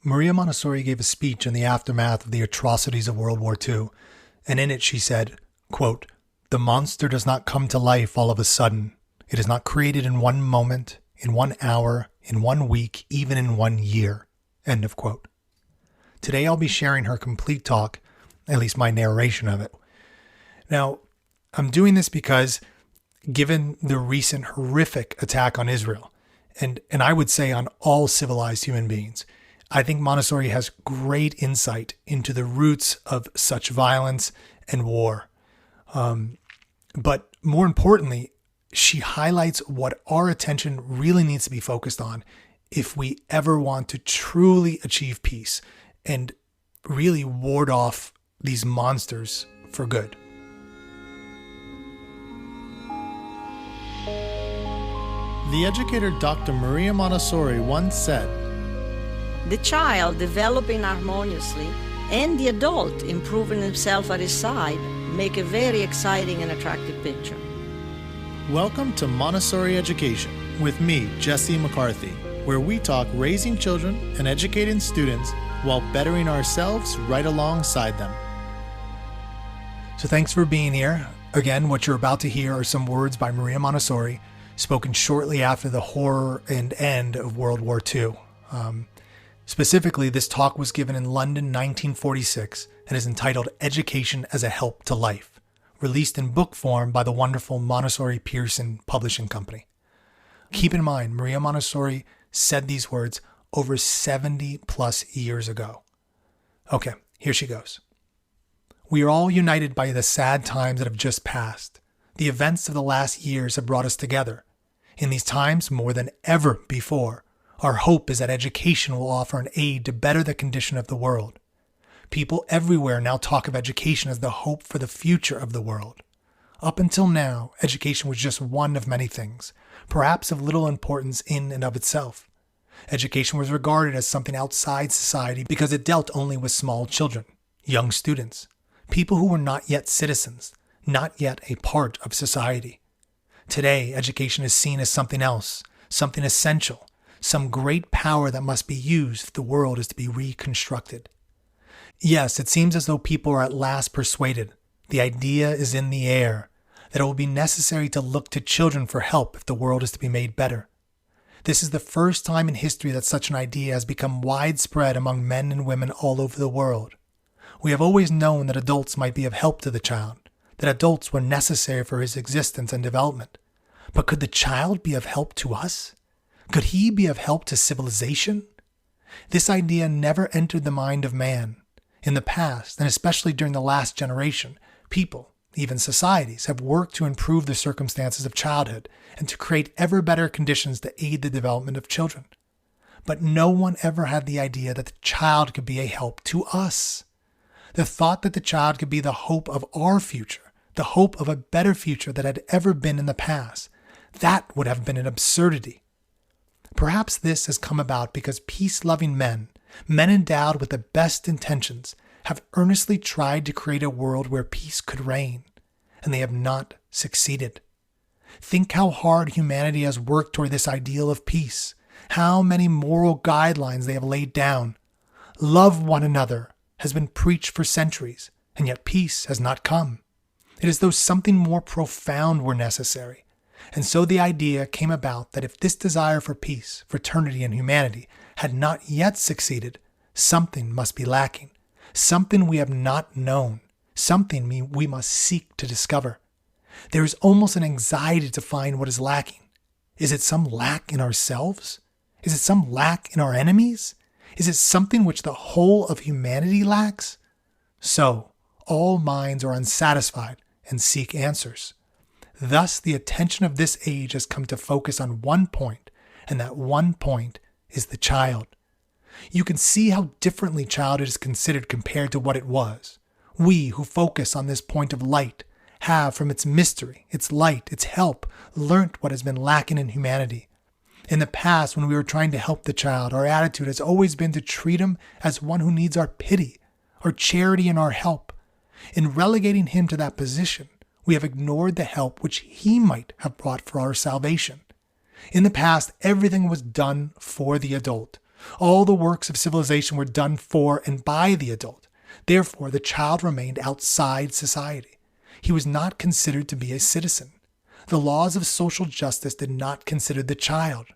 Maria Montessori gave a speech in the aftermath of the atrocities of World War II, and in it she said, quote, "The monster does not come to life all of a sudden. It is not created in one moment, in 1 hour, in 1 week, even in 1 year." End of quote. Today I'll be sharing her complete talk, at least my narration of it. Now, I'm doing this because given the recent horrific attack on Israel, and I would say on all civilized human beings, I think Montessori has great insight into the roots of such violence and war. But more importantly, she highlights what our attention really needs to be focused on if we ever want to truly achieve peace and really ward off these monsters for good. The educator Dr. Maria Montessori once said, "The child developing harmoniously and the adult improving himself at his side make a very exciting and attractive picture." Welcome to Montessori Education with me, Jesse McCarthy, where we talk raising children and educating students while bettering ourselves right alongside them. So thanks for being here. Again, what you're about to hear are some words by Maria Montessori, spoken shortly after the horror and end of World War II. Specifically, this talk was given in London, 1946, and is entitled Education as a Help to Life, released in book form by the wonderful Montessori Pearson Publishing Company. Keep in mind, Maria Montessori said these words over 70 plus years ago. Okay, here she goes. "We are all united by the sad times that have just passed. The events of the last years have brought us together. In these times, more than ever before, our hope is that education will offer an aid to better the condition of the world. People everywhere now talk of education as the hope for the future of the world. Up until now, education was just one of many things, perhaps of little importance in and of itself. Education was regarded as something outside society because it dealt only with small children, young students, people who were not yet citizens, not yet a part of society. Today, education is seen as something else, something essential, some great power that must be used if the world is to be reconstructed. Yes, it seems as though people are at last persuaded, the idea is in the air, that it will be necessary to look to children for help if the world is to be made better. This is the first time in history that such an idea has become widespread among men and women all over the world. We have always known that adults might be of help to the child, that adults were necessary for his existence and development. But could the child be of help to us? Could he be of help to civilization? This idea never entered the mind of man. In the past, and especially during the last generation, people, even societies, have worked to improve the circumstances of childhood and to create ever better conditions to aid the development of children. But no one ever had the idea that the child could be a help to us. The thought that the child could be the hope of our future, the hope of a better future that had ever been in the past, that would have been an absurdity. Perhaps this has come about because peace-loving men endowed with the best intentions, have earnestly tried to create a world where peace could reign, and they have not succeeded. Think how hard humanity has worked toward this ideal of peace, how many moral guidelines they have laid down. Love one another has been preached for centuries, and yet peace has not come. It is as though something more profound were necessary. And so the idea came about that if this desire for peace, fraternity, and humanity had not yet succeeded, something must be lacking, something we have not known, something we must seek to discover. There is almost an anxiety to find what is lacking. Is it some lack in ourselves? Is it some lack in our enemies? Is it something which the whole of humanity lacks? So, all minds are unsatisfied and seek answers. Thus, the attention of this age has come to focus on one point, and that one point is the child. You can see how differently childhood is considered compared to what it was. We who focus on this point of light have, from its mystery, its light, its help, learnt what has been lacking in humanity. In the past, when we were trying to help the child, our attitude has always been to treat him as one who needs our pity, our charity, and our help. In relegating him to that position, we have ignored the help which he might have brought for our salvation. In the past, everything was done for the adult, All the works of civilization were done for and by the adult. Therefore, the child remained outside society. He was not considered to be a citizen. The laws of social justice did not consider the child.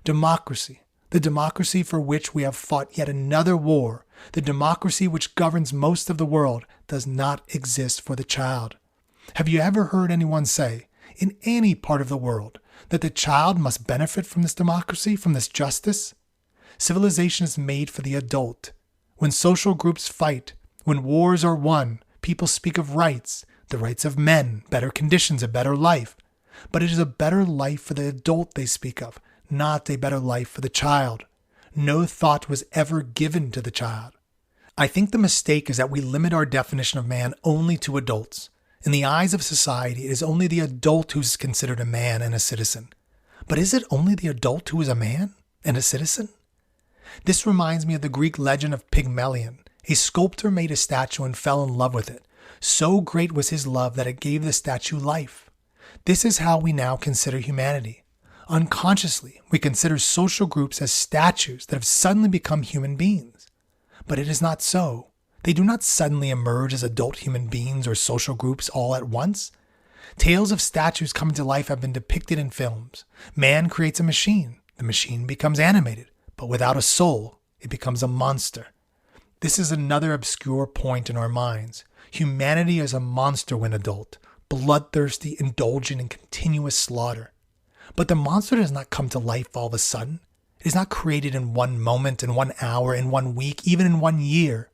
Democracy, the democracy for which we have fought yet another war, the democracy which governs most of the world, does not exist for the child. Have you ever heard anyone say, in any part of the world, that the child must benefit from this democracy, from this justice? Civilization is made for the adult. When social groups fight, when wars are won, people speak of rights, the rights of men, better conditions, a better life. But it is a better life for the adult they speak of, not a better life for the child. No thought was ever given to the child. I think the mistake is that we limit our definition of man only to adults. In the eyes of society, it is only the adult who is considered a man and a citizen. But is it only the adult who is a man and a citizen? This reminds me of the Greek legend of Pygmalion. A sculptor made a statue and fell in love with it. So great was his love that it gave the statue life. This is how we now consider humanity. Unconsciously, we consider social groups as statues that have suddenly become human beings. But it is not so. They do not suddenly emerge as adult human beings or social groups all at once. Tales of statues coming to life have been depicted in films. Man creates a machine. The machine becomes animated, but without a soul, it becomes a monster. This is another obscure point in our minds. Humanity is a monster when adult, bloodthirsty, indulgent in continuous slaughter. But the monster does not come to life all of a sudden. It is not created in one moment, in 1 hour, in 1 week, even in 1 year.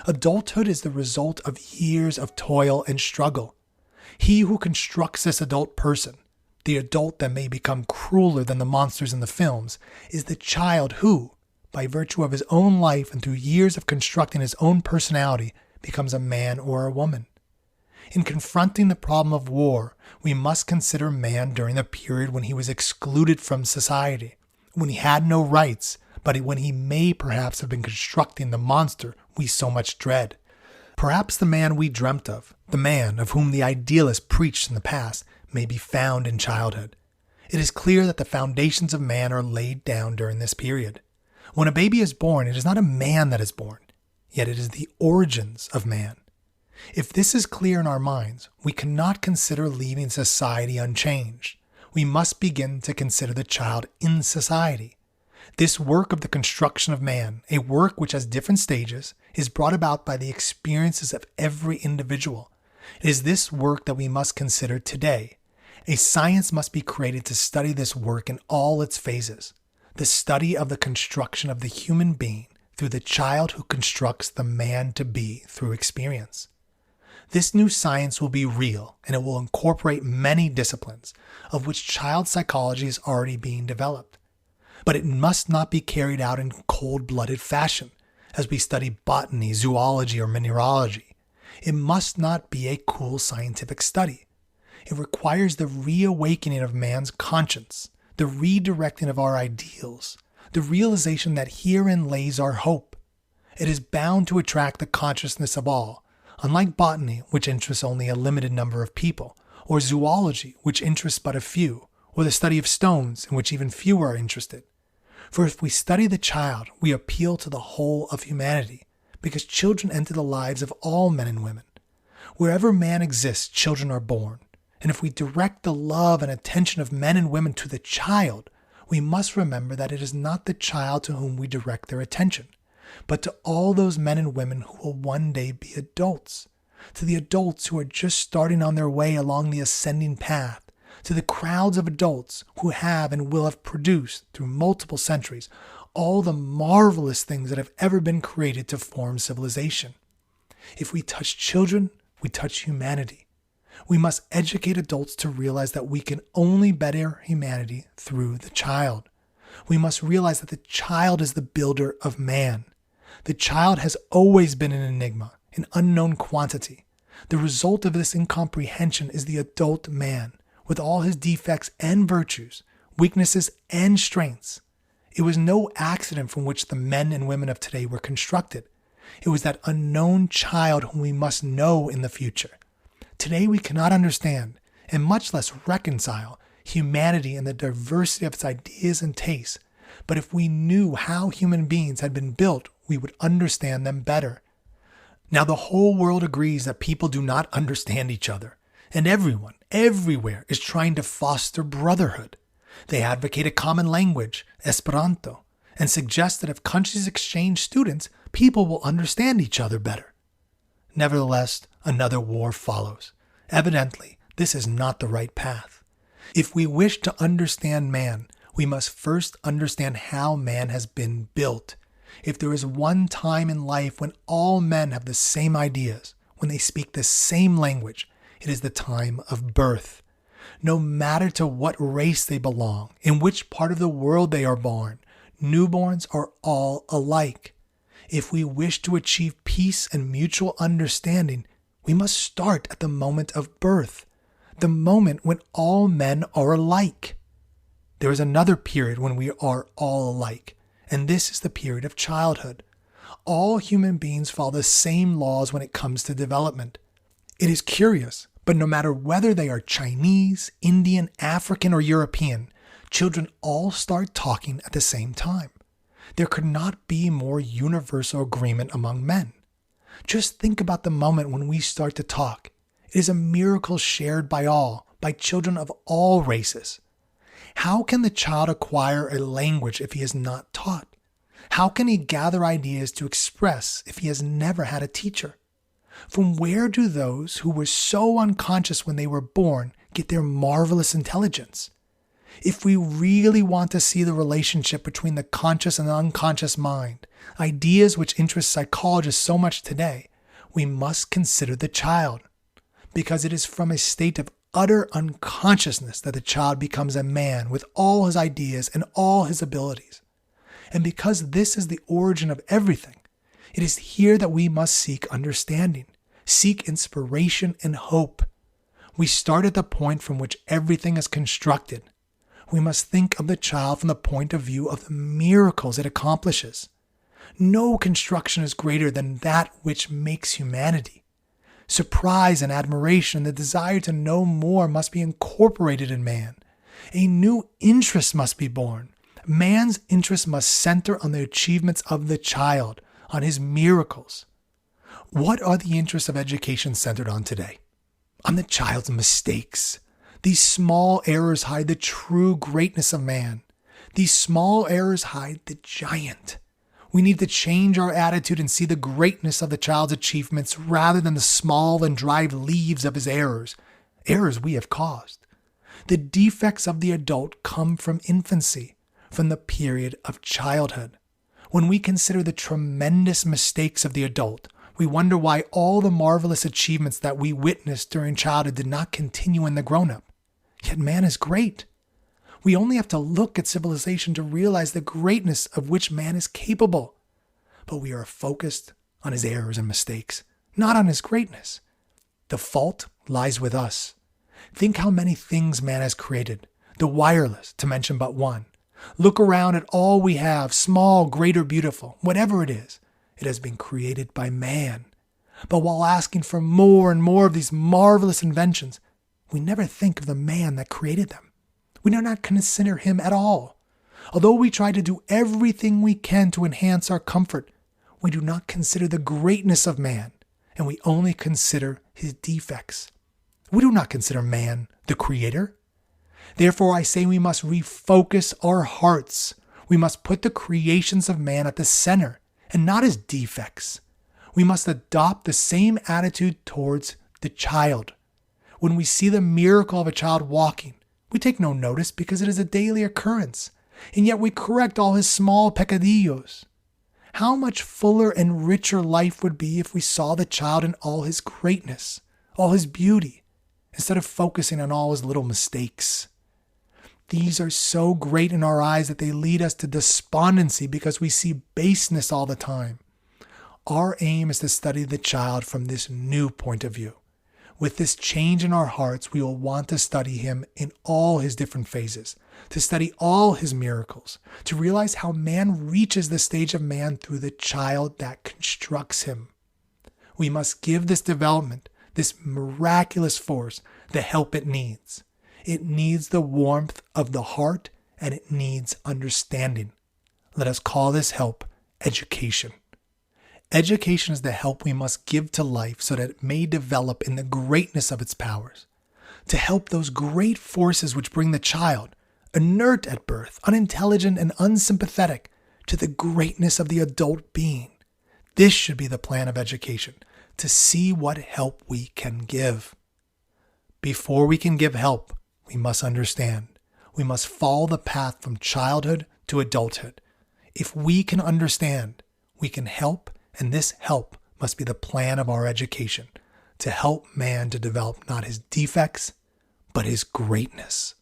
Adulthood is the result of years of toil and struggle. He who constructs this adult person, the adult that may become crueler than the monsters in the films, is the child who, by virtue of his own life and through years of constructing his own personality, becomes a man or a woman. In confronting the problem of war, we must consider man during the period when he was excluded from society, when he had no rights, but when he may perhaps have been constructing the monster we so much dread. Perhaps the man we dreamt of, the man of whom the idealists preached in the past, may be found in childhood. It is clear that the foundations of man are laid down during this period. When a baby is born, it is not a man that is born, yet it is the origins of man. If this is clear in our minds, we cannot consider leaving society unchanged. We must begin to consider the child in society. This work of the construction of man, a work which has different stages, is brought about by the experiences of every individual. It is this work that we must consider today. A science must be created to study this work in all its phases. The study of the construction of the human being through the child who constructs the man to be through experience. This new science will be real, and it will incorporate many disciplines, of which child psychology is already being developed. But it must not be carried out in cold-blooded fashion, as we study botany, zoology, or mineralogy. It must not be a cool scientific study. It requires the reawakening of man's conscience, the redirecting of our ideals, the realization that herein lays our hope. It is bound to attract the consciousness of all, unlike botany, which interests only a limited number of people, or zoology, which interests but a few, or the study of stones, in which even fewer are interested. For if we study the child, we appeal to the whole of humanity, because children enter the lives of all men and women. Wherever man exists, children are born. And if we direct the love and attention of men and women to the child, we must remember that it is not the child to whom we direct their attention, but to all those men and women who will one day be adults, to the adults who are just starting on their way along the ascending path, to the crowds of adults who have and will have produced, through multiple centuries, all the marvelous things that have ever been created to form civilization. If we touch children, we touch humanity. We must educate adults to realize that we can only better humanity through the child. We must realize that the child is the builder of man. The child has always been an enigma, an unknown quantity. The result of this incomprehension is the adult man, with all his defects and virtues, weaknesses and strengths. It was no accident from which the men and women of today were constructed. It was that unknown child whom we must know in the future. Today we cannot understand, and much less reconcile, humanity and the diversity of its ideas and tastes, But if we knew how human beings had been built, we would understand them better. Now the whole world agrees that people do not understand each other, and everyone, everywhere, is trying to foster brotherhood. They advocate a common language, Esperanto, and suggest that if countries exchange students, people will understand each other better. Nevertheless, another war follows. Evidently, this is not the right path. If we wish to understand man, we must first understand how man has been built. If there is one time in life when all men have the same ideas, when they speak the same language, it is the time of birth. No matter to what race they belong, in which part of the world they are born, newborns are all alike. If we wish to achieve peace and mutual understanding, we must start at the moment of birth, the moment when all men are alike. There is another period when we are all alike, and this is the period of childhood. All human beings follow the same laws when it comes to development. It is curious, but no matter whether they are Chinese, Indian, African, or European, children all start talking at the same time. There could not be more universal agreement among men. Just think about the moment when we start to talk. It is a miracle shared by all, by children of all races. How can the child acquire a language if he is not taught? How can he gather ideas to express if he has never had a teacher? From where do those who were so unconscious when they were born get their marvelous intelligence? If we really want to see the relationship between the conscious and the unconscious mind, ideas which interest psychologists so much today, we must consider the child. Because it is from a state of utter unconsciousness that the child becomes a man with all his ideas and all his abilities. And because this is the origin of everything, it is here that we must seek understanding, seek inspiration and hope. We start at the point from which everything is constructed. We must think of the child from the point of view of the miracles it accomplishes. No construction is greater than that which makes humanity. Surprise and admiration and the desire to know more must be incorporated in man. A new interest must be born. Man's interest must center on the achievements of the child, on his miracles. What are the interests of education centered on today? On the child's mistakes. These small errors hide the true greatness of man. These small errors hide the giant. We need to change our attitude and see the greatness of the child's achievements rather than the small and dry leaves of his errors we have caused. The defects of the adult come from infancy, from the period of childhood. When we consider the tremendous mistakes of the adult, we wonder why all the marvelous achievements that we witnessed during childhood did not continue in the grown-up. Yet man is great. We only have to look at civilization to realize the greatness of which man is capable. But we are focused on his errors and mistakes, not on his greatness. The fault lies with us. Think how many things man has created, the wireless, to mention but one. Look around at all we have, small, great, or beautiful, whatever it has been created by man. But while asking for more and more of these marvelous inventions, we never think of the man that created them. We do not consider him at all. Although we try to do everything we can to enhance our comfort, we do not consider the greatness of man, and we only consider his defects. We do not consider man the creator. Therefore, I say we must refocus our hearts. We must put the creations of man at the center, and not his defects. We must adopt the same attitude towards the child. When we see the miracle of a child walking, we take no notice because it is a daily occurrence, and yet we correct all his small peccadillos. How much fuller and richer life would be if we saw the child in all his greatness, all his beauty, instead of focusing on all his little mistakes. These are so great in our eyes that they lead us to despondency because we see baseness all the time. Our aim is to study the child from this new point of view. With this change in our hearts, we will want to study him in all his different phases, to study all his miracles, to realize how man reaches the stage of man through the child that constructs him. We must give this development, this miraculous force, the help it needs. It needs the warmth of the heart, and it needs understanding. Let us call this help education. Education is the help we must give to life so that it may develop in the greatness of its powers, to help those great forces which bring the child, inert at birth, unintelligent and unsympathetic, to the greatness of the adult being. This should be the plan of education, to see what help we can give. Before we can give help, we must understand. We must follow the path from childhood to adulthood. If we can understand, we can help, and this help must be the plan of our education, to help man to develop not his defects, but his greatness.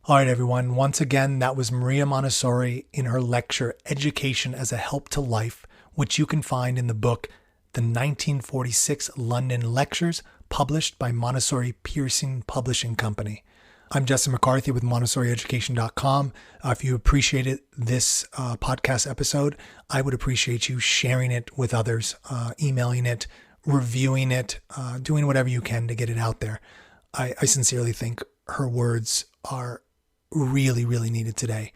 All right, everyone. Once again, that was Maria Montessori in her lecture, Education as a Help to Life, which you can find in the book, The 1946 London Lectures, published by Montessori Pearson Publishing Company. I'm Jesse McCarthy with MontessoriEducation.com. If you appreciated this podcast episode, I would appreciate you sharing it with others, emailing it, reviewing it, doing whatever you can to get it out there. I sincerely think her words are really, really needed today.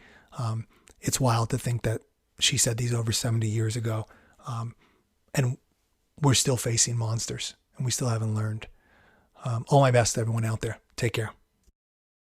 It's wild to think that she said these over 70 years ago, and we're still facing monsters, and we still haven't learned. All my best to everyone out there. Take care.